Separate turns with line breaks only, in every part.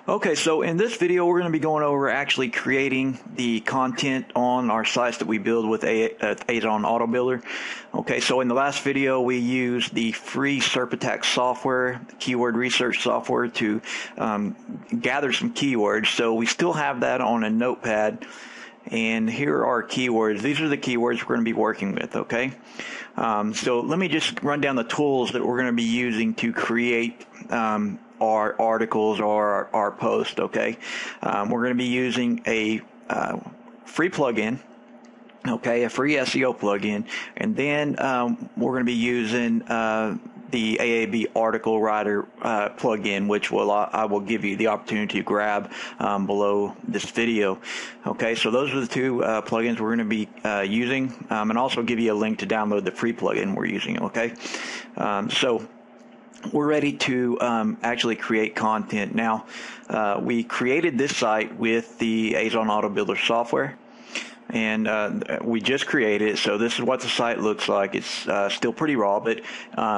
Okay, so in this video, we're going to be going over actually creating the content on our sites that we build with Azon Auto Builder. Okay, so in the last video, we used the free SERP Attack software, keyword research software, to gather some keywords. So we still have that on a notepad. And here are our keywords. These are the keywords we're going to be working with, okay? So let me just run down the tools that we're going to be using to create our articles or our post, okay? We're going to be using a free plugin, okay, a free SEO plugin, and then we're going to be using the AAB article writer plugin, which I will give you the opportunity to grab below this video. Okay, so those are the two plugins we're going to be using, and also give you a link to download the free plugin we're using. Okay, so we're ready to actually create content. Now, we created this site with the Azon Auto Builder software. And we just created it, so this is what the site looks like. It's still pretty raw, but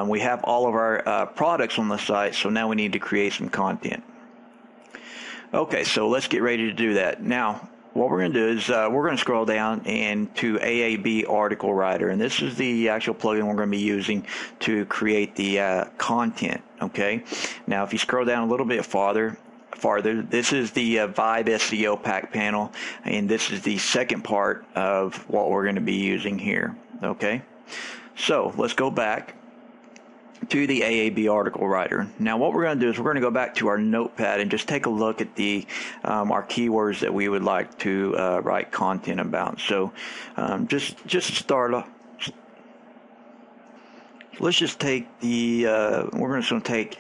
we have all of our products on the site, so now we need to create some content. Okay, so let's get ready to do that. Now, what we're going to do is we're going to scroll down into AAB Article Writer, and this is the actual plugin we're going to be using to create the content, okay? Now, if you scroll down a little bit farther, this is the Vibe SEO pack panel, and this is the second part of what we're going to be using here. Okay, so let's go back to the AAB article writer. Now what we're going to do is we're going to go back to our notepad and just take a look at the our keywords that we would like to write content about. So just start off. Let's just take the, we're just going to take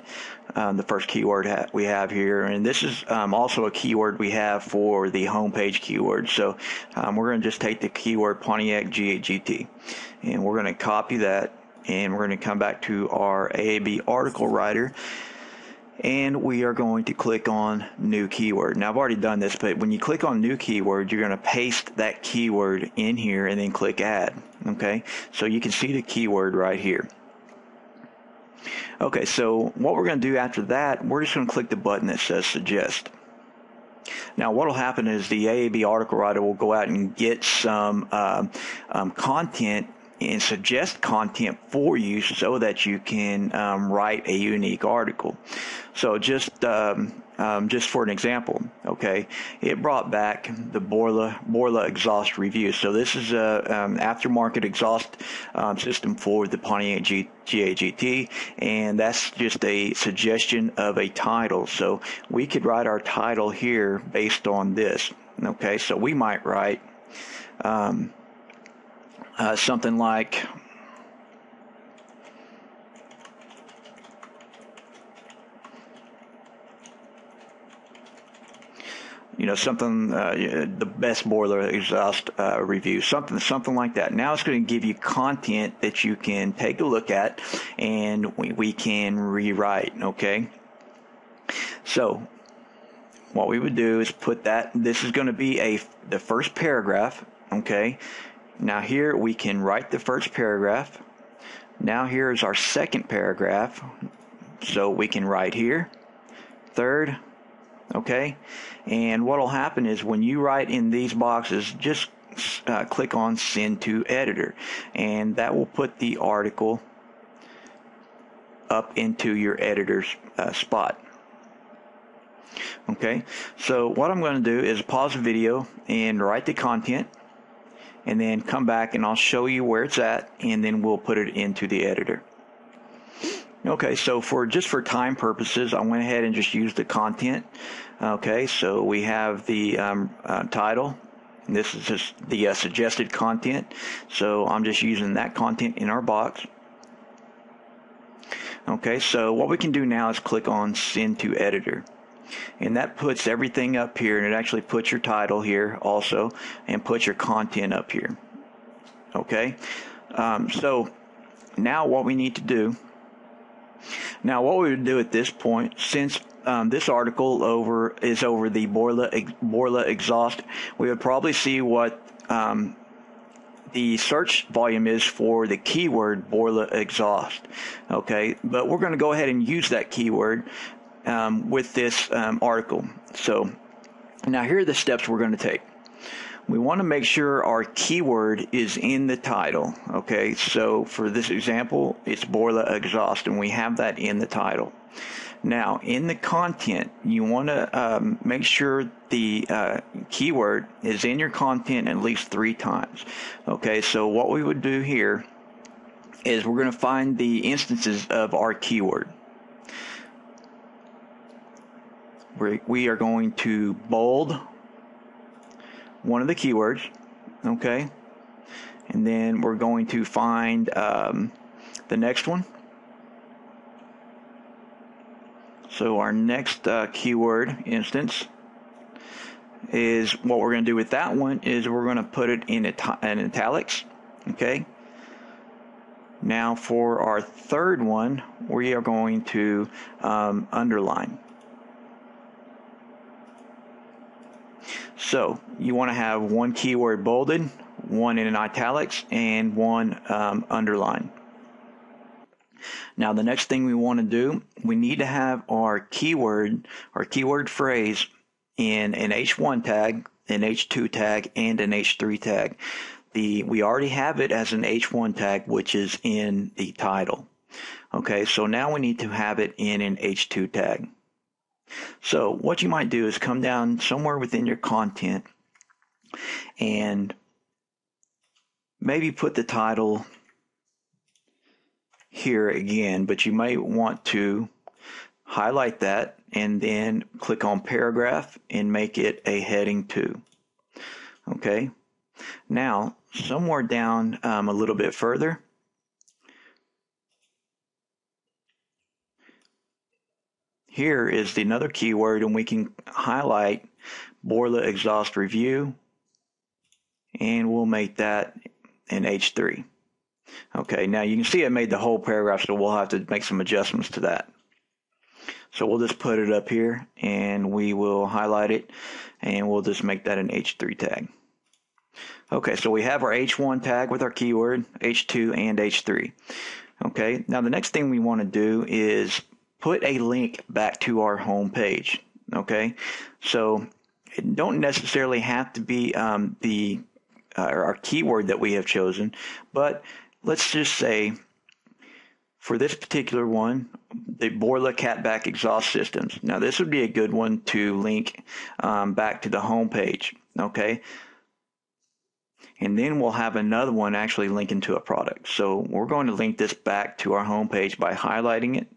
the first keyword we have here, and this is also a keyword we have for the homepage keyword. So we're going to just take the keyword Pontiac G8 GT, and we're going to copy that, and we're going to come back to our AAB article writer, and we are going to click on new keyword. Now I've already done this, but when you click on new keyword, you're going to paste that keyword in here and then click add. Okay, so you can see the keyword right here. Okay, so what we're going to do after that, we're just going to click the button that says suggest. Now what will happen is the AAB article writer will go out and get some content and suggest content for you so that you can write a unique article. So just for an example, okay, it brought back the Borla exhaust review. So this is a aftermarket exhaust system for the Pontiac G8 GT, and that's just a suggestion of a title. So we could write our title here based on this. Okay, so we might write something like, something, the best boiler exhaust review, something like that. Now it's going to give you content that you can take a look at, and we can rewrite. Okay, so what we would do is put that. This is going to be the first paragraph. Okay. Now here we can write the first paragraph. Now here's our second paragraph. So we can write here, third, okay? And what will happen is when you write in these boxes, just click on send to editor, and that will put the article up into your editor's spot. Okay, so what I'm going to do is pause the video and write the content, and then come back and I'll show you where it's at, and then we'll put it into the editor. Okay, so just for time purposes, I went ahead and just used the content. Okay, so we have the title, and this is just the suggested content. So I'm just using that content in our box. Okay, so what we can do now is click on send to editor. And that puts everything up here, and it actually puts your title here also, and puts your content up here. Okay, so now what we need to do, what we would do at this point, since this article is over the Borla exhaust, we would probably see what the search volume is for the keyword Borla exhaust. Okay, but we're going to go ahead and use that keyword with this article. So now here are the steps we're going to take. We want to make sure our keyword is in the title. Okay, so for this example, it's boiler exhaust, and we have that in the title. Now, in the content, you want to make sure the keyword is in your content at least 3 times. Okay, so what we would do here is we're going to find the instances of our keyword. We are going to bold one of the keywords, okay, and then we're going to find the next one. So our next keyword instance is, what we're going to do with that one is we're going to put it in italics, okay. Now for our third one, we are going to underline. So you want to have one keyword bolded, one in italics, and one underlined. Now the next thing we want to do, we need to have our keyword phrase in an H1 tag, an H2 tag, and an H3 tag. We already have it as an H1 tag, which is in the title. Okay, so now we need to have it in an H2 tag. So what you might do is come down somewhere within your content and maybe put the title here again, but you may want to highlight that and then click on paragraph and make it a heading 2. Okay, now somewhere down a little bit further, here is another keyword, and we can highlight boiler exhaust review, and we'll make that an H3. Okay, now you can see I made the whole paragraph, so we'll have to make some adjustments to that. So we'll just put it up here, and we will highlight it, and we'll just make that an H3 tag. Okay, so we have our H1 tag with our keyword, H2 and H3. Okay, now the next thing we want to do is put a link back to our home page. Okay, so it don't necessarily have to be our keyword that we have chosen, but let's just say for this particular one, the boiler catback exhaust systems. Now this would be a good one to link back to the home page. Okay, and then we'll have another one actually linking to a product. So we're going to link this back to our home page by highlighting it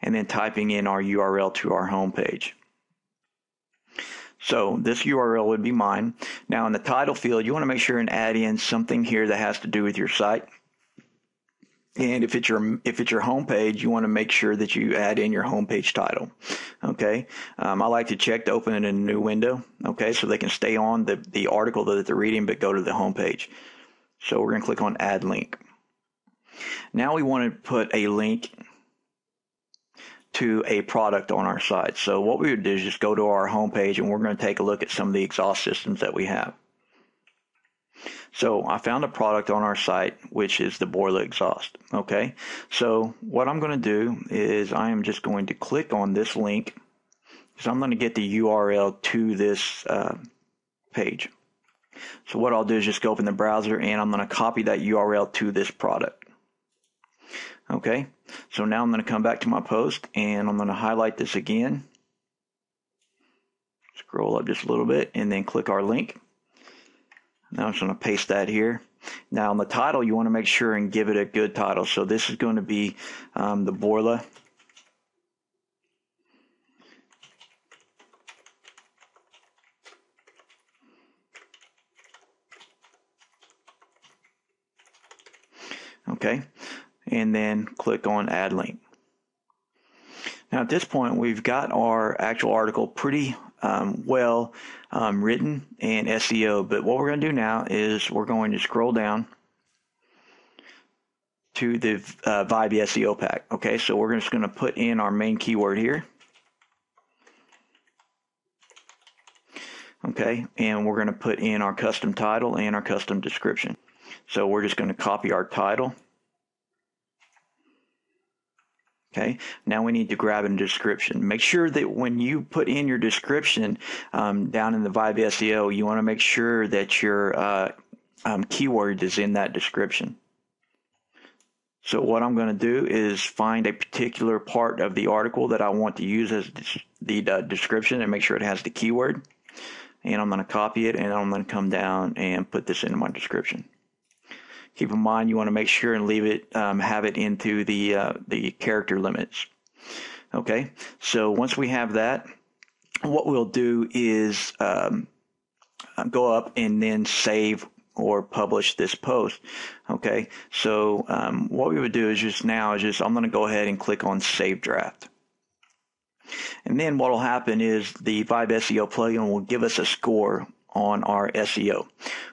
and then typing in our URL to our home page. So this URL would be mine. Now in the title field, you want to make sure and add in something here that has to do with your site. And if it's your home page, you want to make sure that you add in your home page title. Okay, I like to check to open it in a new window. Okay, so they can stay on the article that they're reading, but go to the home page. So we're going to click on Add Link. Now we want to put a link to a product on our site. So what we would do is just go to our home page, and we're going to take a look at some of the exhaust systems that we have. So I found a product on our site, which is the boiler exhaust. Okay, so what I'm going to do is I am just going to click on this link, because I'm going to get the URL to this page. So what I'll do is just go open the browser, and I'm going to copy that URL to this product. Okay, so now I'm going to come back to my post, and I'm going to highlight this again, scroll up just a little bit, and then click our link. Now I'm just going to paste that here. Now in the title, you want to make sure and give it a good title. So this is going to be the boiler okay, and then click on Add Link. Now at this point, we've got our actual article pretty well written and SEO, but what we're going to do now is we're going to scroll down to the Vibe SEO pack. Okay, so we're just going to put in our main keyword here. Okay, and we're going to put in our custom title and our custom description. So we're just going to copy our title, Okay, now we need to grab a description. Make sure that when you put in your description down in the Vibe SEO, you want to make sure that your keyword is in that description. So what I'm going to do is find a particular part of the article that I want to use as the description and make sure it has the keyword. And I'm going to copy it, and I'm going to come down and put this into my description. Keep in mind, you want to make sure and leave it, have it into the character limits. Okay, so once we have that, what we'll do is go up and then save or publish this post. Okay, so what we would do is I'm going to go ahead and click on Save Draft. And then what will happen is the Vibe SEO plugin will give us a score on our SEO.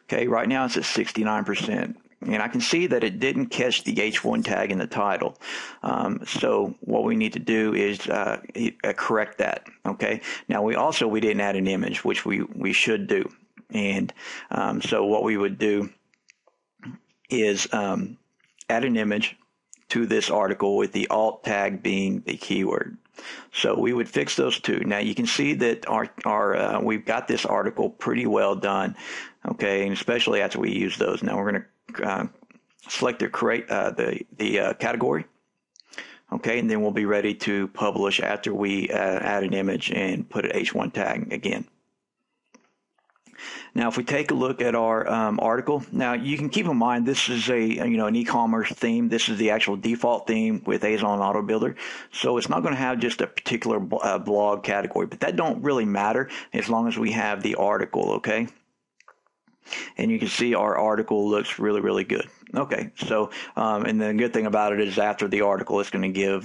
Okay, right now it's at 69%. And I can see that it didn't catch the H1 tag in the title. So what we need to do is correct that. Okay. Now we didn't add an image, which we should do. And so what we would do is add an image to this article with the alt tag being the keyword. So we would fix those two. Now you can see that we've got this article pretty well done. Okay, and especially after we use those. Now we're going to select the category. Okay, and then we'll be ready to publish after we add an image and put an H1 tag again. Now, if we take a look at our article, now you can keep in mind this is an e-commerce theme. This is the actual default theme with Azon Auto Builder, so it's not going to have just a particular blog category, but that don't really matter as long as we have the article. Okay. And you can see our article looks really, really good. Okay, so and the good thing about it is after the article, it's going to give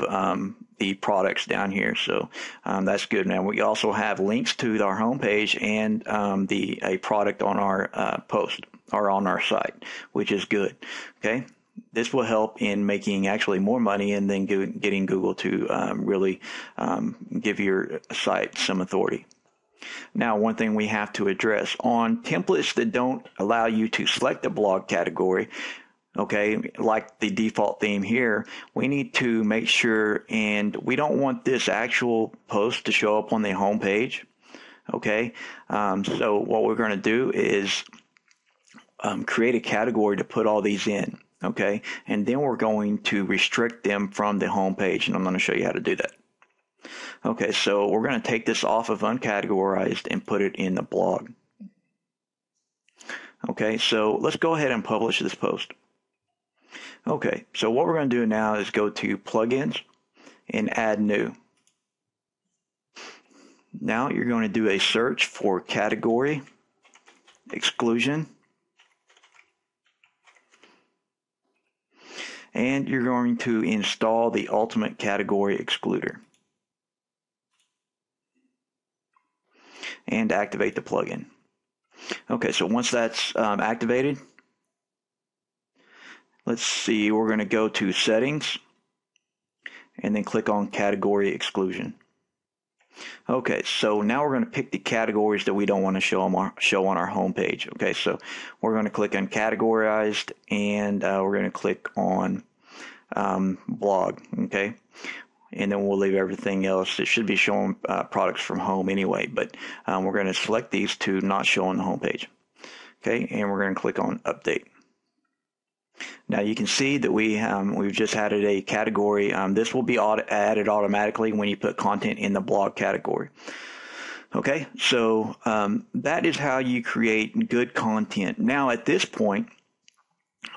the products down here. So that's good. Now we also have links to our homepage and a product on our post or on our site, which is good. Okay. This will help in making actually more money and then getting Google to really give your site some authority. Now, one thing we have to address on templates that don't allow you to select a blog category, okay, like the default theme here, we need to make sure, and we don't want this actual post to show up on the home page, okay? So what we're going to do is create a category to put all these in, okay? And then we're going to restrict them from the home page, and I'm going to show you how to do that. Okay, so we're going to take this off of uncategorized and put it in the blog. Okay, so let's go ahead and publish this post. Okay, so what we're going to do now is go to plugins and add new. Now you're going to do a search for category exclusion. And you're going to install the ultimate category excluder. And activate the plugin. Okay, so once that's activated, let's see, we're going to go to settings and then click on category exclusion. Okay, so now we're going to pick the categories that we don't want to show on our home page. Okay, so we're going to click on categorized and we're going to click on blog. Okay. And then we'll leave everything else. It should be showing products from home anyway, but we're going to select these to not show on the home page. Okay, and we're going to click on update. Now you can see that we've just added a category. This will be added automatically when you put content in the blog category. Okay, so that is how you create good content. Now at this point,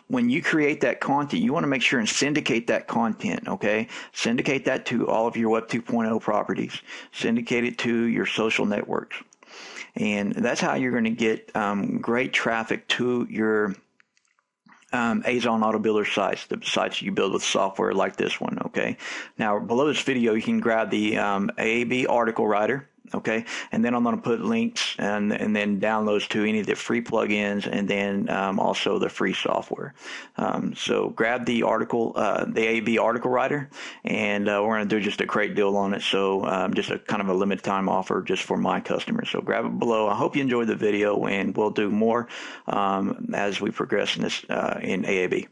when you create that content, you want to make sure and syndicate that content, okay? Syndicate that to all of your Web 2.0 properties. Syndicate it to your social networks. And that's how you're going to get great traffic to your Azon Auto Builder sites, the sites you build with software like this one, okay? Now, below this video, you can grab the AAB article writer. Okay, and then I'm going to put links and then downloads to any of the free plugins and then also the free software. So grab the article, the AB article writer, and we're going to do just a great deal on it. So just a kind of a limited time offer just for my customers. So grab it below. I hope you enjoyed the video, and we'll do more as we progress in this in AAB.